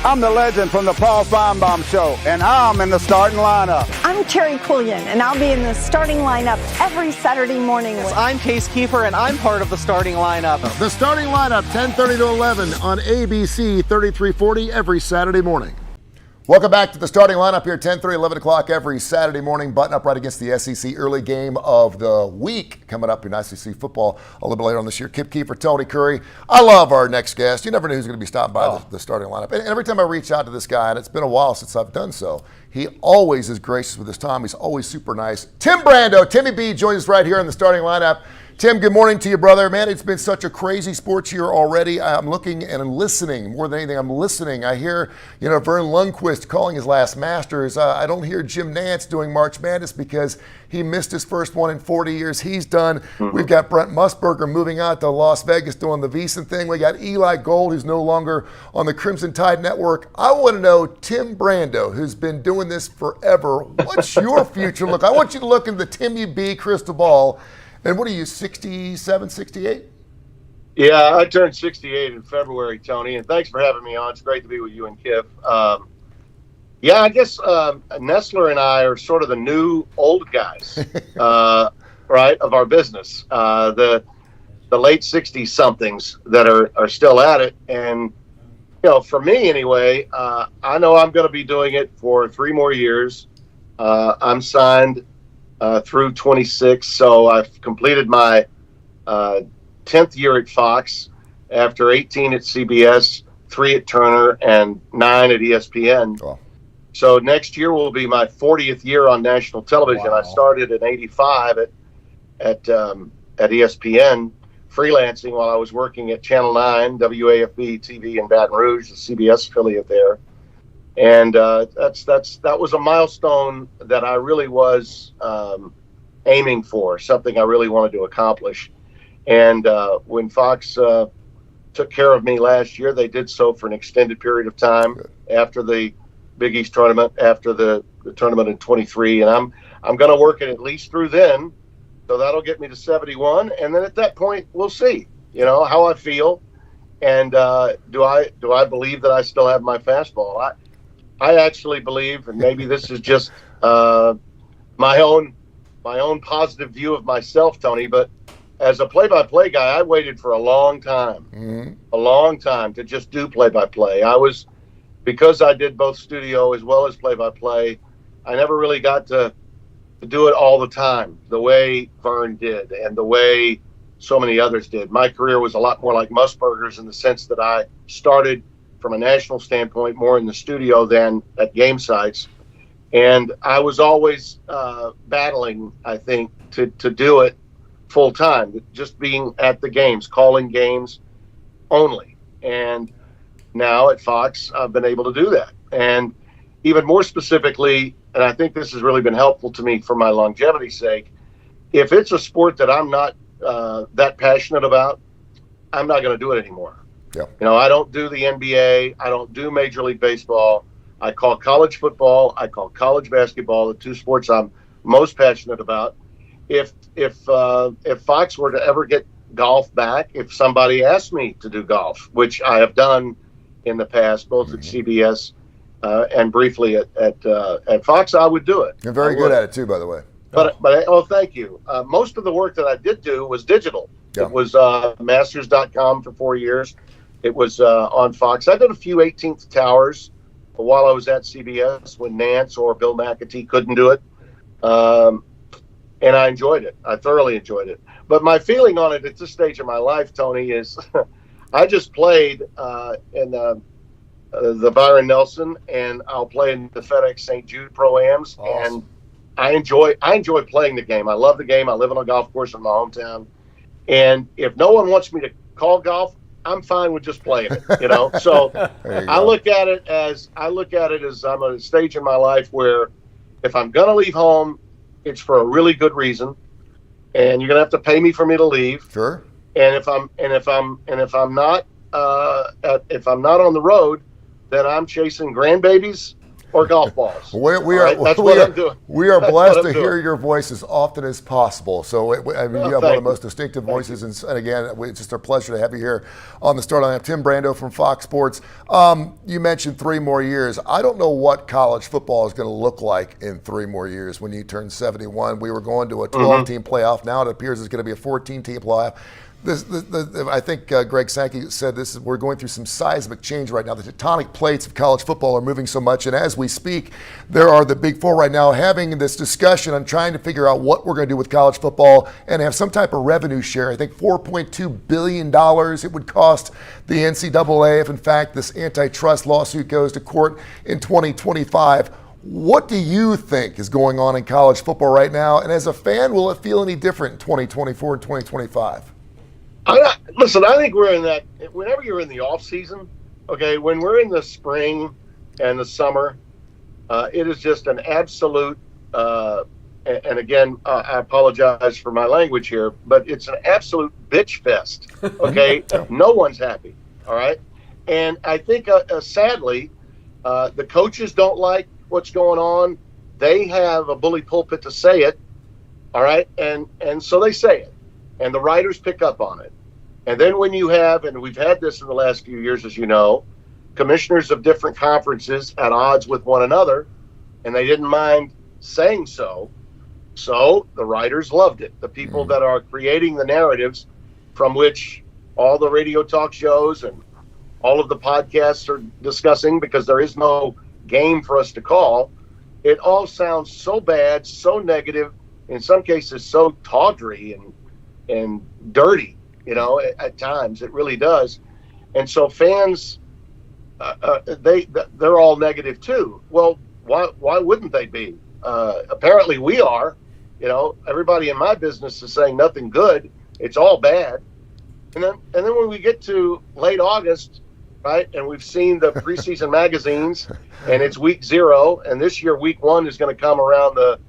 I'm the legend from the Paul Feinbaum Show, and I'm in the starting lineup. I'm Terry Quillian, and I'll be in the starting lineup every Saturday morning. I'm Case Keefer, and I'm part of the starting lineup. The starting lineup, 10:30 to 11 on ABC 3340 every Saturday morning. Welcome back to the starting lineup here, 10:30, 11 o'clock every Saturday morning. Button up right against the SEC early game of the week. Coming up in SEC football a little bit later on this year. Kip Keefer, Tony Curry. I love our next guest. You never know who's going to be stopping by the starting lineup. And every time I reach out to this guy, and it's been a while since I've done so, he always is gracious with his time. He's always super nice. Tim Brando, Timmy B, joins us right here in the starting lineup. Tim, good morning to you, brother. Man, it's been such a crazy sports year already. I'm looking and I'm listening. More than anything, I'm listening. I hear, Vern Lundquist calling his last Masters. I don't hear Jim Nance doing March Madness because he missed his first one in 40 years. He's done. Mm-hmm. We've got Brent Musburger moving out to Las Vegas doing the VEASAN thing. We got Eli Gold, who's no longer on the Crimson Tide Network. I want to know, Tim Brando, who's been doing this forever, what's your future look? I want you to look in the Timmy B crystal ball. And what are you, 67, 68? Yeah, I turned 68 in February, Tony, and thanks for having me on. It's great to be with you and Kip. I guess Nestler and I are sort of the new old guys, right, of our business. The late 60-somethings that are still at it. And, for me anyway, I know I'm going to be doing it for 3 more years. I'm signed through 26, so I've completed my 10th year at Fox after 18 at CBS, 3 at Turner, and 9 at ESPN. Oh. So next year will be my 40th year on national television. Wow. I started in '85 at ESPN, freelancing while I was working at Channel 9, WAFB TV in Baton Rouge, the CBS affiliate there. And that was a milestone that I really was aiming for, something I really wanted to accomplish. And when Fox took care of me last year, they did so for an extended period of time after the Big East tournament, after the tournament in 23. And I'm going to work it at least through then, so that'll get me to 71. And then at that point, we'll see, how I feel. And do I believe that I still have my fastball? I actually believe, and maybe this is just my own positive view of myself, Tony, but as a play-by-play guy, I waited for a long time to just do play-by-play. Because I did both studio as well as play-by-play, I never really got to do it all the time, the way Vern did and the way so many others did. My career was a lot more like Musburger's in the sense that I started from a national standpoint, more in the studio than at game sites. And I was always battling, I think, to do it full time, just being at the games, calling games only. And now at Fox, I've been able to do that. And even more specifically, and I think this has really been helpful to me for my longevity's sake, if it's a sport that I'm not that passionate about, I'm not going to do it anymore. Yeah. I don't do the NBA. I don't do Major League Baseball. I call college football. I call college basketball, the 2 sports I'm most passionate about. If Fox were to ever get golf back, if somebody asked me to do golf, which I have done in the past, both at CBS and briefly at Fox, I would do it. You're very good at it too, by the way. But thank you. Most of the work that I did do was digital. Yeah. It was masters.com for 4 years. It was on Fox. I did a few 18th Towers while I was at CBS when Nance or Bill McAtee couldn't do it. And I enjoyed it. I thoroughly enjoyed it. But my feeling on it at this stage of my life, Tony, is I just played in the Byron Nelson, and I'll play in the FedEx St. Jude Pro-Ams. Awesome. And I enjoy playing the game. I love the game. I live on a golf course in my hometown. And if no one wants me to call golf, I'm fine with just playing it, So I look at it as I'm at a stage in my life where if I'm going to leave home, it's for a really good reason, and you're going to have to pay me for me to leave. Sure. And if I'm not on the road, then I'm chasing grandbabies or golf balls. We All right? That's what I'm doing. We are That's blessed what I'm to hear doing. your voice as often as possible. So, I mean, you have one of the most distinctive voices. And again, it's just a pleasure to have you here on the start line. Tim Brando from Fox Sports. You mentioned 3 more years. I don't know what college football is going to look like in 3 more years when you turn 71. We were going to a 12-team playoff. Now it appears it's going to be a 14-team playoff. I think Greg Sankey said this. We're going through some seismic change right now. The tectonic plates of college football are moving so much, and as we speak, there are the Big Four right now having this discussion on trying to figure out what we're going to do with college football and have some type of revenue share. I think $4.2 billion it would cost the NCAA if, in fact, this antitrust lawsuit goes to court in 2025. What do you think is going on in college football right now? And as a fan, will it feel any different in 2024 and 2025? Listen, I think we're in that. Whenever you're in the off season, okay, when we're in the spring and the summer, it is just an absolute. And again, I apologize for my language here, but it's an absolute bitch fest. Okay, no one's happy. All right, and I think sadly, the coaches don't like what's going on. They have a bully pulpit to say it. All right, and so they say it, and the writers pick up on it. And then when you have, and we've had this in the last few years, as you know, commissioners of different conferences at odds with one another, and they didn't mind saying so. So the writers loved it. The people that are creating the narratives from which all the radio talk shows and all of the podcasts are discussing, because there is no game for us to call. It all sounds so bad, so negative, in some cases so tawdry and dirty. You know, at times it really does. And so fans, they're all negative too. Well, why wouldn't they be? Apparently we are. You know, everybody in my business is saying nothing good. It's all bad. And then when we get to late August, right, and we've seen the preseason magazines, and it's week 0, and this year week 1 is going to come around the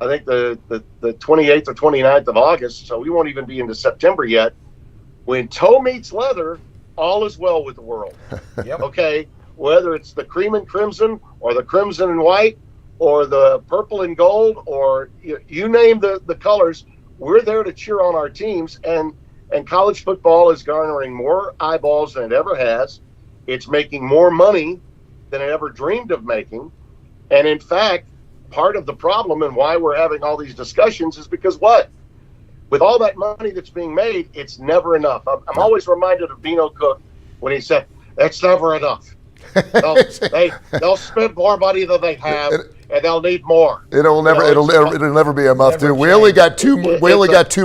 28th or 29th of August. So we won't even be into September yet. When toe meets leather, all is well with the world. Yep. Okay, whether it's the cream and crimson or the crimson and white or the purple and gold, or you name the colors, we're there to cheer on our teams. And college football is garnering more eyeballs than it ever has. It's making more money than it ever dreamed of making. And in fact, part of the problem and why we're having all these discussions is because what? With all that money that's being made, it's never enough. I'm always reminded of Dino Cook when he said, "It's never enough. They'll spend more money than they have, and they'll need more." It'll never be enough, too. We only got 2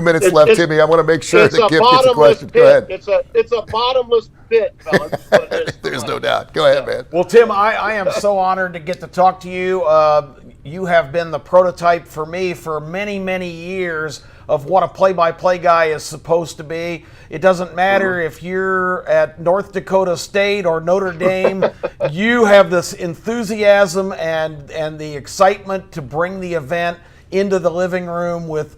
minutes left, Timmy. I want to make sure that Kip gets a question. Go ahead. It's a bottomless pit, fellas. There's no doubt. Go ahead, man. Well, Tim, I am so honored to get to talk to you. You have been the prototype for me for many, many years of what a play-by-play guy is supposed to be. It doesn't matter if you're at North Dakota State or Notre Dame. You have this enthusiasm and the excitement to bring the event into the living room with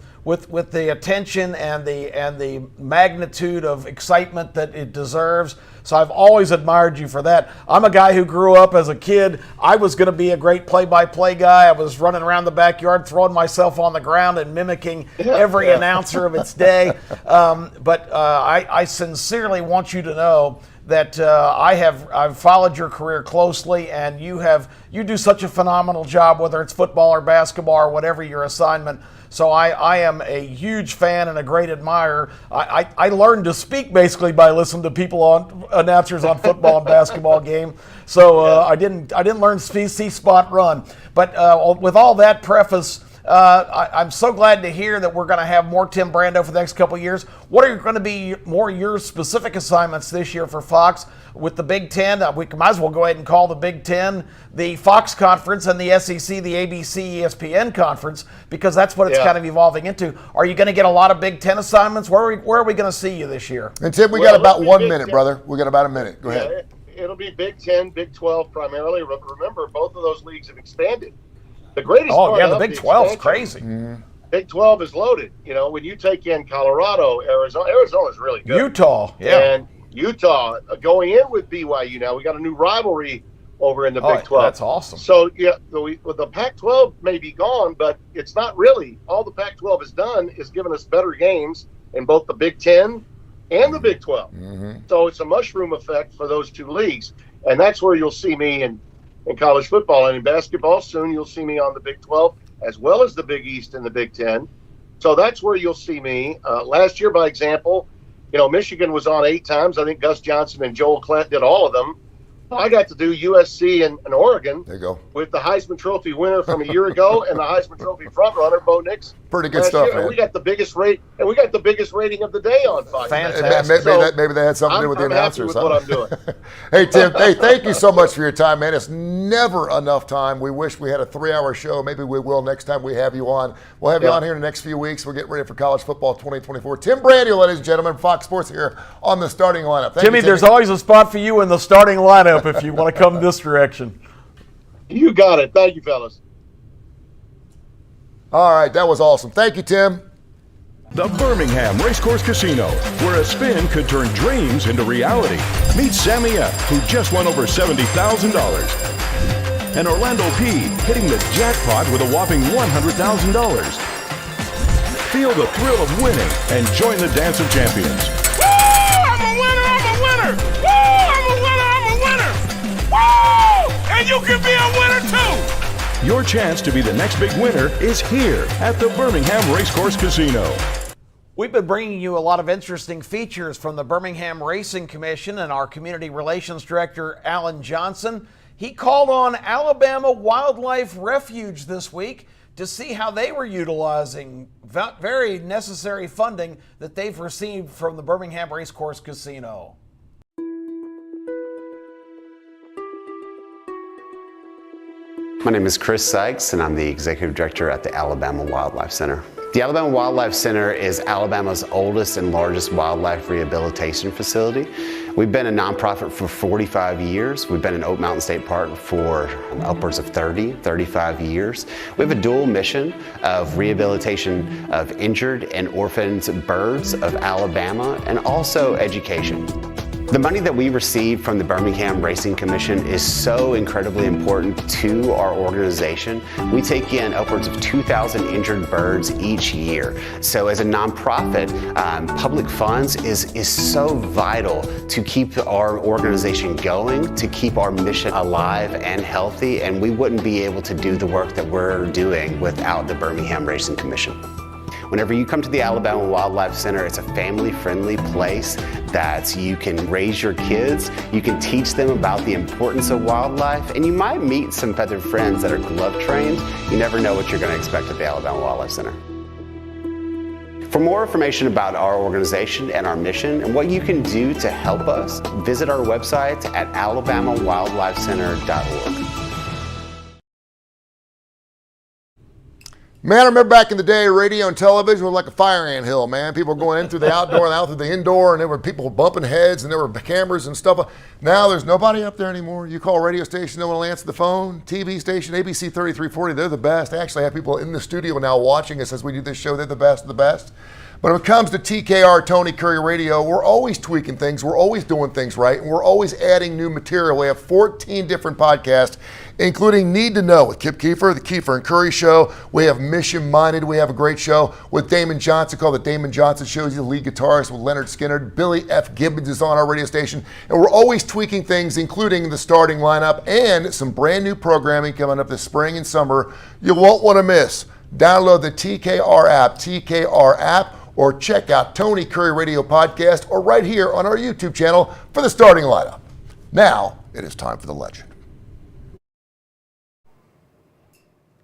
the attention and the magnitude of excitement that it deserves. So I've always admired you for that. I'm a guy who grew up as a kid. I was going to be a great play-by-play guy. I was running around the backyard, throwing myself on the ground and mimicking every announcer of its day. But I sincerely want you to know that I've followed your career closely, and you do such a phenomenal job, whether it's football or basketball or whatever your assignment. So I am a huge fan and a great admirer. I learned to speak basically by listening to announcers on football and basketball game. So I didn't learn see spot run. But with all that preface, I'm so glad to hear that we're going to have more Tim Brando for the next couple of years. What are going to be more your specific assignments this year for Fox with the Big Ten? We might as well go ahead and call the Big Ten the Fox Conference and the SEC the ABC ESPN Conference, because that's what it's kind of evolving into. Are you going to get a lot of Big Ten assignments? Where are we going to see you this year? And Tim, we got about 1 minute, brother. We got about a minute. Go ahead. It'll be Big Ten, Big 12 primarily. Remember, both of those leagues have expanded. The greatest part the Big 12 is crazy. Big 12 is loaded. You know, when you take in Colorado, Arizona's really good. Utah, And Utah going in with BYU now. We got a new rivalry over in the Big 12. That's awesome. So, yeah, the Pac-12 may be gone, but it's not really. All the Pac-12 has done is given us better games in both the Big 10 and the Big 12. Mm-hmm. So it's a mushroom effect for those two leagues. And that's where you'll see me in college football. And in basketball, soon you'll see me on the Big 12 as well as the Big East and the Big 10. So that's where you'll see me. Last year, by example, Michigan was on 8 times. I think Gus Johnson and Joel Klatt did all of them. I got to do USC and Oregon. There you go. With the Heisman Trophy winner from a year ago and the Heisman Trophy frontrunner, Bo Nix. Pretty good stuff, man. And we got the biggest rating of the day on Fox. Fantastic. Maybe they had something to do with the announcers. I'm happy with what I'm doing. Hey, Tim. Hey, thank you so much for your time, man. It's never enough time. We wish we had a 3-hour show. Maybe we will next time we have you on. We'll have you on here in the next few weeks. We're getting ready for college football 2024. Tim Brando, ladies and gentlemen, Fox Sports here on the starting lineup. Thank Timmy, you, there's always a spot for you in the starting lineup if you want to come this direction. You got it. Thank you, fellas. All right, that was awesome. Thank you, Tim. The Birmingham Racecourse Casino, where a spin could turn dreams into reality. Meet Sammy F., who just won over $70,000. And Orlando P., hitting the jackpot with a whopping $100,000. Feel the thrill of winning and join the Dance of Champions. Woo! I'm a winner! I'm a winner! Woo! I'm a winner! I'm a winner! Woo! And you can be a winner too! Your chance to be the next big winner is here at the Birmingham Racecourse Casino. We've been bringing you a lot of interesting features from the Birmingham Racing Commission and our Community Relations Director, Alan Johnson. He called on Alabama Wildlife Refuge this week to see how they were utilizing very necessary funding that they've received from the Birmingham Racecourse Casino. My name is Chris Sykes, and I'm the Executive Director at the Alabama Wildlife Center. The Alabama Wildlife Center is Alabama's oldest and largest wildlife rehabilitation facility. We've been a nonprofit for 45 years. We've been in Oak Mountain State Park for upwards of 35 years. We have a dual mission of rehabilitation of injured and orphaned birds of Alabama and also education. The money that we receive from the Birmingham Racing Commission is so incredibly important to our organization. We take in upwards of 2,000 injured birds each year. So as a nonprofit, public funds is so vital to keep our organization going, to keep our mission alive and healthy, and we wouldn't be able to do the work that we're doing without the Birmingham Racing Commission. Whenever you come to the Alabama Wildlife Center, it's a family-friendly place that you can raise your kids, you can teach them about the importance of wildlife, and you might meet some feathered friends that are glove-trained. You never know what you're going to expect at the Alabama Wildlife Center. For more information about our organization and our mission and what you can do to help us, visit our website at alabamawildlifecenter.org. Man, I remember back in the day, radio and television was like a fire ant hill, man. People were going in through the outdoor and out through the indoor, and there were people bumping heads, and there were cameras and stuff. Now there's nobody up there anymore. You call a radio station, no one will answer the phone. TV station, ABC 3340, they're the best. I actually have people in the studio now watching us as we do this show. They're the best of the best. But when it comes to TKR, Tony Curry Radio, we're always tweaking things. We're always doing things right. And we're always adding new material. We have 14 different podcasts, including Need to Know with Kip Kiefer, the Kiefer and Curry Show. We have Mission Minded. We have a great show with Damon Johnson called The Damon Johnson Show. He's the lead guitarist with Leonard Skinner. Billy F. Gibbons is on our radio station. And we're always tweaking things, including the starting lineup and some brand new programming coming up this spring and summer you won't want to miss. Download the TKR app, or check out Tony Curry Radio Podcast, or right here on our YouTube channel for the starting lineup. Now, it is time for the legend.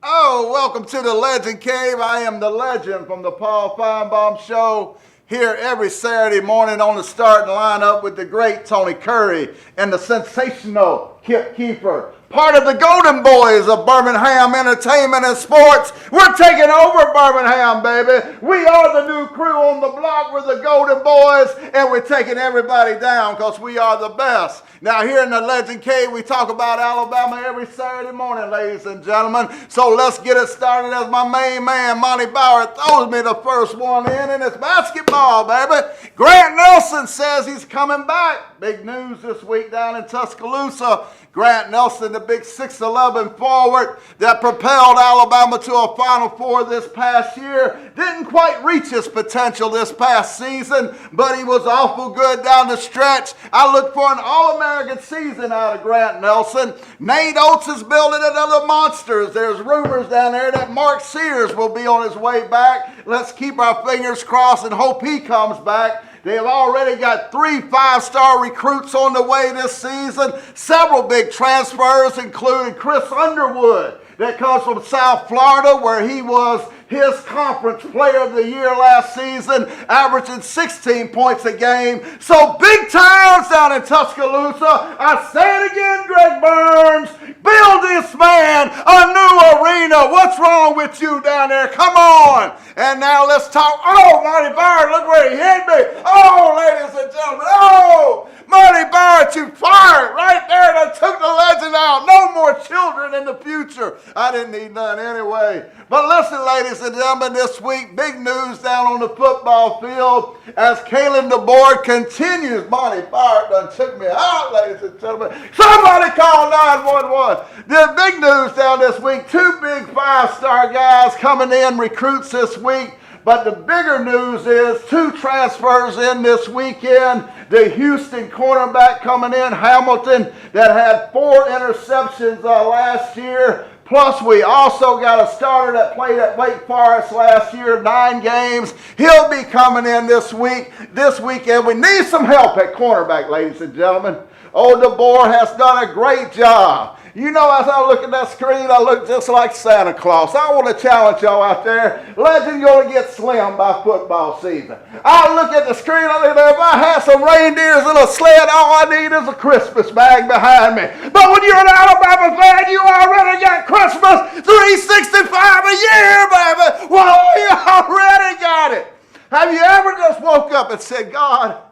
Oh, welcome to the Legend Cave. I am the legend from the Paul Feinbaum Show, here every Saturday morning on the starting lineup with the great Tony Curry and the sensational Kip Kiefer. Part of the Golden Boys of Birmingham Entertainment and Sports. We're taking over Birmingham, baby. We are the new crew on the block. We're the Golden Boys, and we're taking everybody down because we are the best. Now, here in the Legend Cave, we talk about Alabama every Saturday morning, ladies and gentlemen. So let's get it started as my main man, Monty Bauer, throws me the first one in, and it's basketball, baby. Grant Nelson says he's coming back. Big news this week down in Tuscaloosa. Grant Nelson, the big 6'11 forward that propelled Alabama to a Final Four this past year, didn't quite reach his potential this past season, but he was awful good down the stretch. I look for an All-American season out of Grant Nelson. Nate Oates is building another monster. There's rumors down there that Mark Sears will be on his way back. Let's keep our fingers crossed and hope he comes back. They have already got 3 5-star recruits on the way this season. Several big transfers, including Chris Underwood, that comes from South Florida, where he was his conference player of the year last season, averaging 16 points a game. So big towns down in Tuscaloosa. I say it again, Greg Burns, build this man a new arena. What's wrong with you down there? Come on. And now let's talk. Oh, Marty Byrd, look where he hit me. Oh, ladies and gentlemen. Oh, Marty Byrd, you fired right there. That took the legend out. No more children in the future. I didn't need none anyway. But listen, ladies and gentlemen, this week, big news down on the football field as Kalen DeBoer continues. Marty Byrd done took me out, ladies and gentlemen. Somebody call 911. The big news down this week, 2 big 5-star guys coming in, recruits this week. But the bigger news is 2 transfers in this weekend. The Houston cornerback coming in, Hamilton, that had 4 interceptions last year. Plus, we also got a starter that played at Wake Forest last year, 9 games. He'll be coming in this weekend. We need some help at cornerback, ladies and gentlemen. Oh, DeBoer has done a great job. You know, as I look at that screen, I look just like Santa Claus. I want to challenge y'all out there. Legend, you're going to get slim by football season. I look at the screen, I look at if I had some reindeers in a sled, all I need is a Christmas bag behind me. But when you're an Alabama fan, you already got Christmas 365 a year, baby. Well, you already got it. Have you ever just woke up and said, God,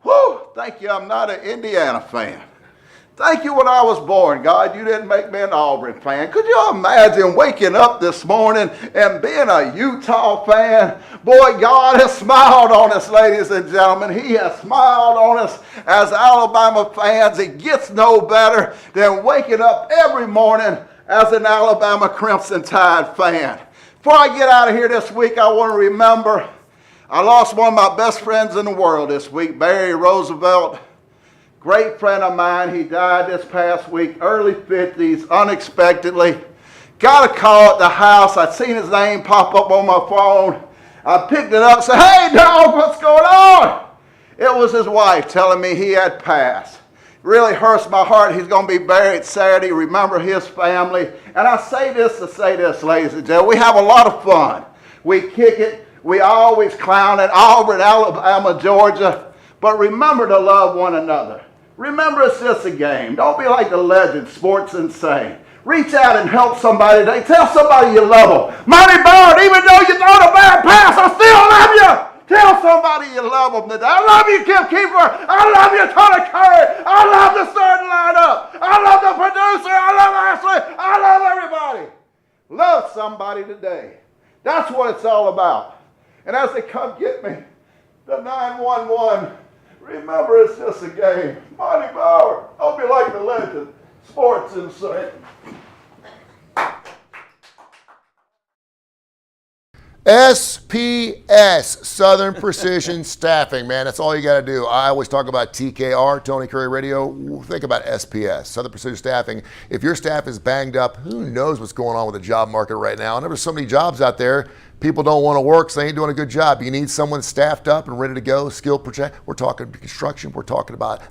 whew, thank you, I'm not an Indiana fan. Thank you when I was born, God, you didn't make me an Auburn fan. Could you imagine waking up this morning and being a Utah fan? Boy, God has smiled on us, ladies and gentlemen. He has smiled on us as Alabama fans. It gets no better than waking up every morning as an Alabama Crimson Tide fan. Before I get out of here this week, I want to remember I lost one of my best friends in the world this week, Barry Roosevelt. Great friend of mine. He died this past week, early 50s, unexpectedly. Got a call at the house. I'd seen his name pop up on my phone. I picked it up and said, hey, dog, what's going on? It was his wife telling me he had passed. Really hurts my heart. He's going to be buried Saturday. Remember his family. And I say this to say this, ladies and gentlemen. We have a lot of fun. We kick it. We always clown at Auburn, Alabama, Georgia. But remember to love one another. Remember, it's just a game. Don't be like the legend, Sports Insane. Reach out and help somebody today. Tell somebody you love them. Monty Byrd, even though you throw a bad pass, I still love you. Tell somebody you love them today. I love you, Kim Keeper. I love you, Tony Curry. I love the starting lineup. I love the producer. I love Ashley. I love everybody. Love somebody today. That's what it's all about. And as they come get me, the 911, remember, it's just a game. Monty Byrd, don't be like the legend. Sports Insane. SPS, Southern Precision Staffing, man. That's all you got to do. I always talk about TKR, Tony Curry Radio. Think about SPS, Southern Precision Staffing. If your staff is banged up, who knows what's going on with the job market right now? And there's so many jobs out there. People don't want to work, so they ain't doing a good job. You need someone staffed up and ready to go, skill project. We're talking construction. We're talking about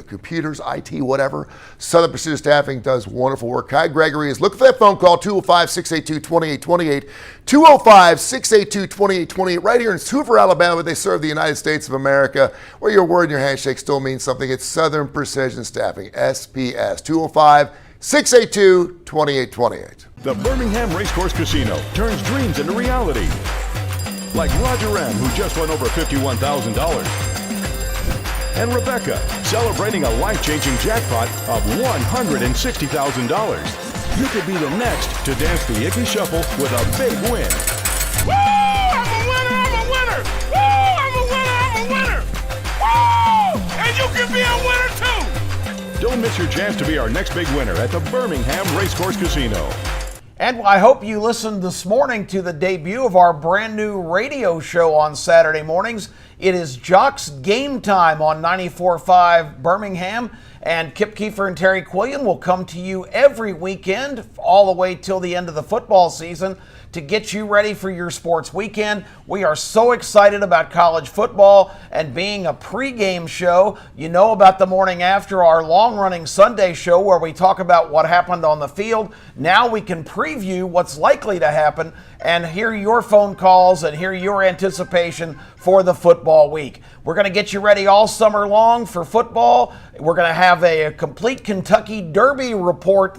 computers, IT, whatever. Southern Precision Staffing does wonderful work. Kai Gregory is looking for that phone call, 205-682-2828. 205-682-2828. Right here in Hoover, Alabama, they serve the United States of America, where your word and your handshake still means something. It's Southern Precision Staffing, SPS, 205-682-2828. The Birmingham Racecourse Casino turns dreams into reality. Like Roger M., who just won over $51,000. And Rebecca, celebrating a life-changing jackpot of $160,000. You could be the next to dance the Icky Shuffle with a big win. Woo! I'm a winner! I'm a winner! Woo! I'm a winner! I'm a winner! Woo! And you can be a winner too! Don't miss your chance to be our next big winner at the Birmingham Racecourse Casino. And I hope you listened this morning to the debut of our brand new radio show on Saturday mornings. It is Jock's Game Time on 94.5 Birmingham. And Kip Keefer and Terry Quillian will come to you every weekend, all the way till the end of the football season, to get you ready for your sports weekend. We are so excited about college football, and being a pregame show, you know about the morning after, our long-running Sunday show where we talk about what happened on the field. Now we can preview what's likely to happen and hear your phone calls and hear your anticipation for the football week. We're going to get you ready all summer long for football. We're going to have a complete Kentucky Derby report.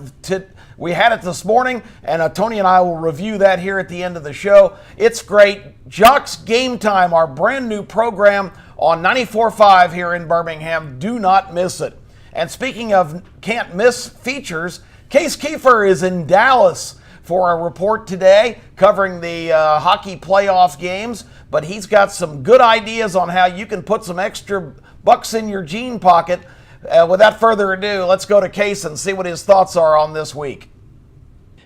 We had it this morning, and Tony and I will review that here at the end of the show. It's great. Jock's Game Time, our brand new program on 94.5 here in Birmingham. Do not miss it. And speaking of can't miss features, Case Kiefer is in Dallas for a report today covering the hockey playoff games, but he's got some good ideas on how you can put some extra bucks in your jean pocket. Without further ado, let's go to Case and see what his thoughts are on this week.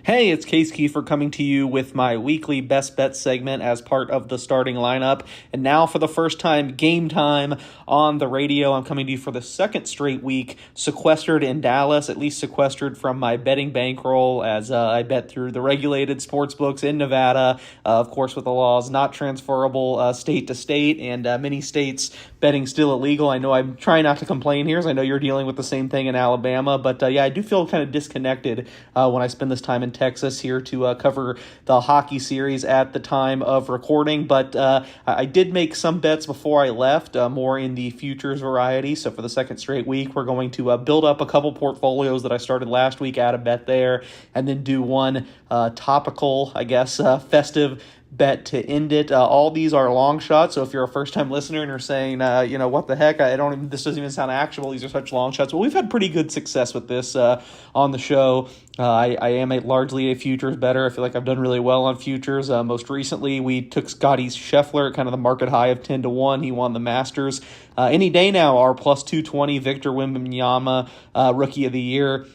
Hey, it's Case Kiefer coming to you with my weekly Best Bet segment as part of the starting lineup. And now for the first time, Game Time on the radio. I'm coming to you for the second straight week, sequestered in Dallas, at least sequestered from my betting bankroll, as I bet through the regulated sports books in Nevada, of course with the laws not transferable state to state, and many states betting still illegal. I know I'm trying not to complain here, as I know you're dealing with the same thing in Alabama, but yeah, I do feel kind of disconnected when I spend this time in Texas here to cover the hockey series at the time of recording, but I did make some bets before I left, more in the futures variety. So for the second straight week, we're going to build up a couple portfolios that I started last week, add a bet there, and then do one topical, I guess, festive bet to end it. All these are long shots, so if you're a first-time listener and you're saying, what the heck, this doesn't even sound actionable, these are such long shots. Well, we've had pretty good success with this on the show. I am largely a futures bettor. I feel like I've done really well on futures. Most recently, we took Scotty Scheffler at kind of the market high of 10-1. He won the Masters. Any day now, our plus 220 Victor Wembanyama Rookie of the Year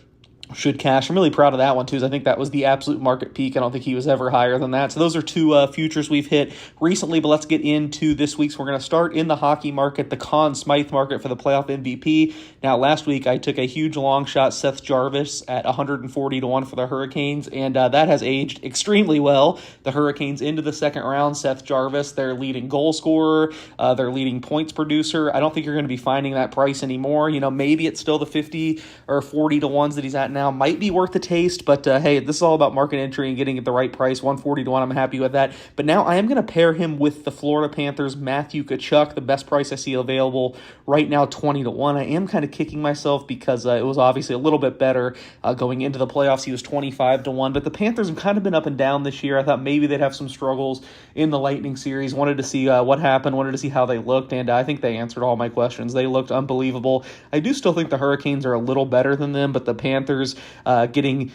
should cash. I'm really proud of that one, too, because I think that was the absolute market peak. I don't think he was ever higher than that. So those are two futures we've hit recently, but let's get into this week's. We're going to start in the hockey market, the Conn Smythe market for the playoff MVP. Now, last week, I took a huge long shot, Seth Jarvis, at 140-1 for the Hurricanes, and that has aged extremely well. The Hurricanes into the second round, Seth Jarvis, their leading goal scorer, their leading points producer. I don't think you're going to be finding that price anymore. Maybe it's still the 50 or 40-1s that he's at now. Might be worth the taste, but hey, this is all about market entry and getting at the right price. 140-1, I'm happy with that. But now I am going to pair him with the Florida Panthers' Matthew Tkachuk, the best price I see available right now, 20-1. I am kind of kicking myself because it was obviously a little bit better going into the playoffs. He was 25-1, but the Panthers have kind of been up and down this year. I thought maybe they'd have some struggles in the Lightning series. Wanted to see what happened, wanted to see how they looked, and I think they answered all my questions. They looked unbelievable. I do still think the Hurricanes are a little better than them, but the Panthers I think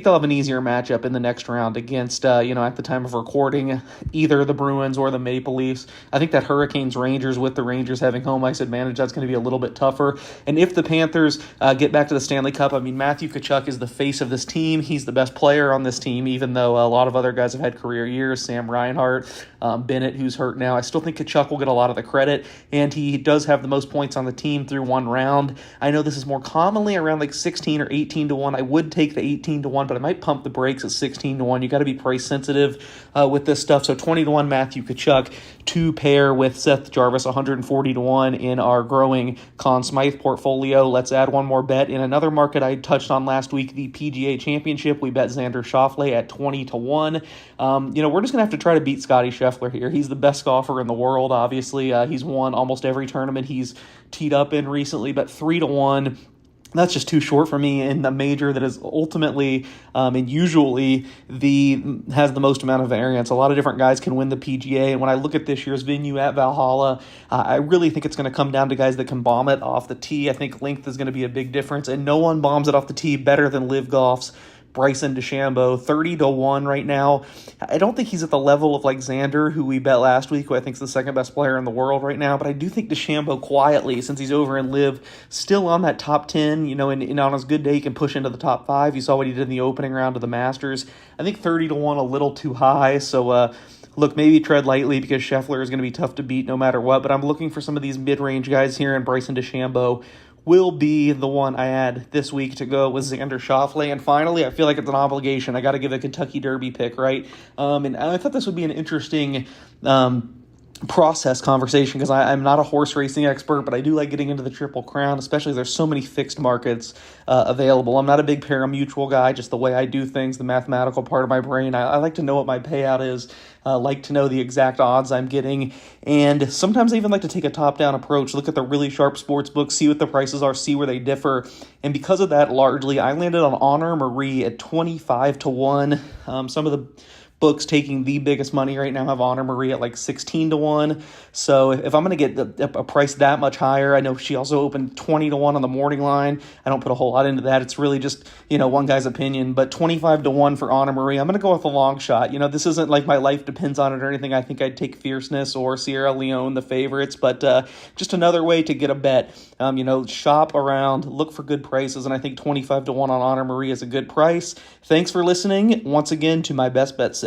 they'll have an easier matchup in the next round against, at the time of recording, either the Bruins or the Maple Leafs. I think that Hurricanes-Rangers, with the Rangers having home ice advantage, that's going to be a little bit tougher. And if the Panthers get back to the Stanley Cup, Matthew Tkachuk is the face of this team. He's the best player on this team, even though a lot of other guys have had career years. Sam Reinhart, Bennett, who's hurt now. I still think Tkachuk will get a lot of the credit, and he does have the most points on the team through one round. I know this is more commonly around like 16 or 18-1. I would take the 18-1, but I might pump the brakes at 16-1. You got to be price sensitive with this stuff. So 20-1 Matthew Tkachuk to pair with Seth Jarvis, 140-1 in our growing Conn Smythe portfolio. Let's add one more bet in another market I touched on last week, the PGA Championship. We bet Xander Schauffele at 20-1. We're just gonna have to try to beat Scotty Scheffler here. He's the best golfer in the world. Obviously, he's won almost every tournament he's teed up in recently, but 3-1. That's just too short for me in the major that is ultimately and usually has the most amount of variance. A lot of different guys can win the PGA, and when I look at this year's venue at Valhalla, I really think it's going to come down to guys that can bomb it off the tee. I think length is going to be a big difference, and no one bombs it off the tee better than Live Golf's Bryson DeChambeau, 30-1 right now. I don't think he's at the level of like Xander, who we bet last week, who I think is the second best player in the world right now. But I do think DeChambeau quietly, since he's over in Live, still on that top 10, and on his good day, he can push into the top 5. You saw what he did in the opening round of the Masters. I think 30-1 a little too high. So, look, maybe tread lightly because Scheffler is going to be tough to beat no matter what. But I'm looking for some of these mid-range guys here, and Bryson DeChambeau will be the one I add this week to go with Xander Schauffele. And finally, I feel like it's an obligation. I got to give a Kentucky Derby pick, right? And I thought this would be an interesting process conversation because I'm not a horse racing expert, but I do like getting into the Triple Crown, especially there's so many fixed markets available. I'm not a big pari-mutuel guy, just the way I do things, the mathematical part of my brain. I like to know what my payout is, like to know the exact odds I'm getting, and sometimes I even like to take a top-down approach, look at the really sharp sports books, see what the prices are, see where they differ, and because of that, largely, I landed on Honor Marie at 25-1. Some of the books taking the biggest money right now have Honor Marie at like 16-1. So if I'm going to get a price that much higher, I know she also opened 20-1 on the morning line. I don't put a whole lot into that. It's really just, one guy's opinion, but 25-1 for Honor Marie. I'm going to go with a long shot. This isn't like my life depends on it or anything. I think I'd take Fierceness or Sierra Leone, the favorites, but just another way to get a bet. Shop around, look for good prices, and I think 25-1 on Honor Marie is a good price. Thanks for listening once again to my best bet segment.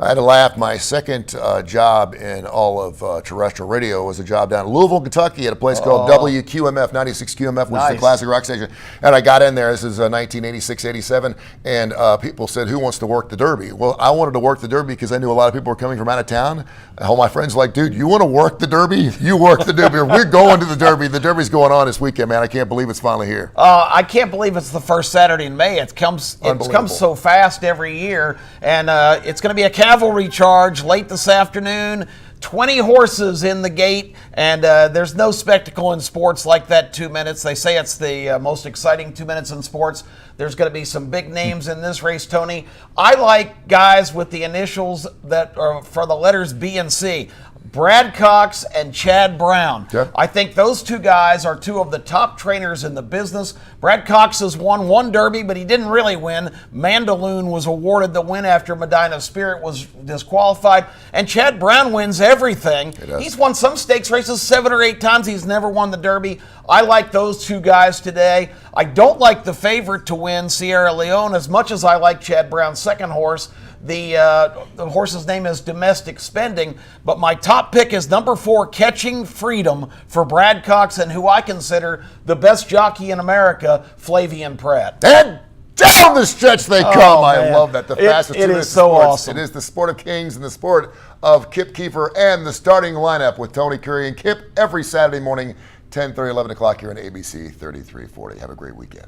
I had to laugh. My second job in all of terrestrial radio was a job down in Louisville, Kentucky at a place called WQMF, 96 QMF, which is the classic rock station. And I got in there, this is 1986, 87, and people said, who wants to work the Derby? Well, I wanted to work the Derby because I knew a lot of people were coming from out of town. All my friends were like, dude, you want to work the Derby? You work the Derby. We're going to the Derby. The Derby's going on this weekend, man. I can't believe it's finally here. I can't believe it's the first Saturday in May. It comes so fast every year, and it's going to be a cavalry charge late this afternoon. 20 horses in the gate, and there's no spectacle in sports like that 2 minutes. They say it's the most exciting 2 minutes in sports. There's going to be some big names in this race, Tony. I like guys with the initials that are for the letters B and C. Brad Cox and Chad Brown. Yeah. I think those two guys are two of the top trainers in the business. Brad Cox has won one Derby, but he didn't really win. Mandaloon was awarded the win after Medina Spirit was disqualified. And Chad Brown wins everything. He's won some stakes races 7 or 8 times. He's never won the Derby. I like those two guys today. I don't like the favorite to win, Sierra Leone, as much as I like Chad Brown's second horse. The horse's name is Domestic Spending, but my top pick is number 4, Catching Freedom, for Brad Cox and who I consider the best jockey in America, Flavian Pratt. And down the stretch they come. I love that. The fastest 2 it minutes is so sports. awesome. It is the sport of kings and the sport of Kip Keefer and the starting lineup with Tony Curry and Kip every Saturday morning, 10:30, 11 o'clock here on ABC 3340. Have a great weekend.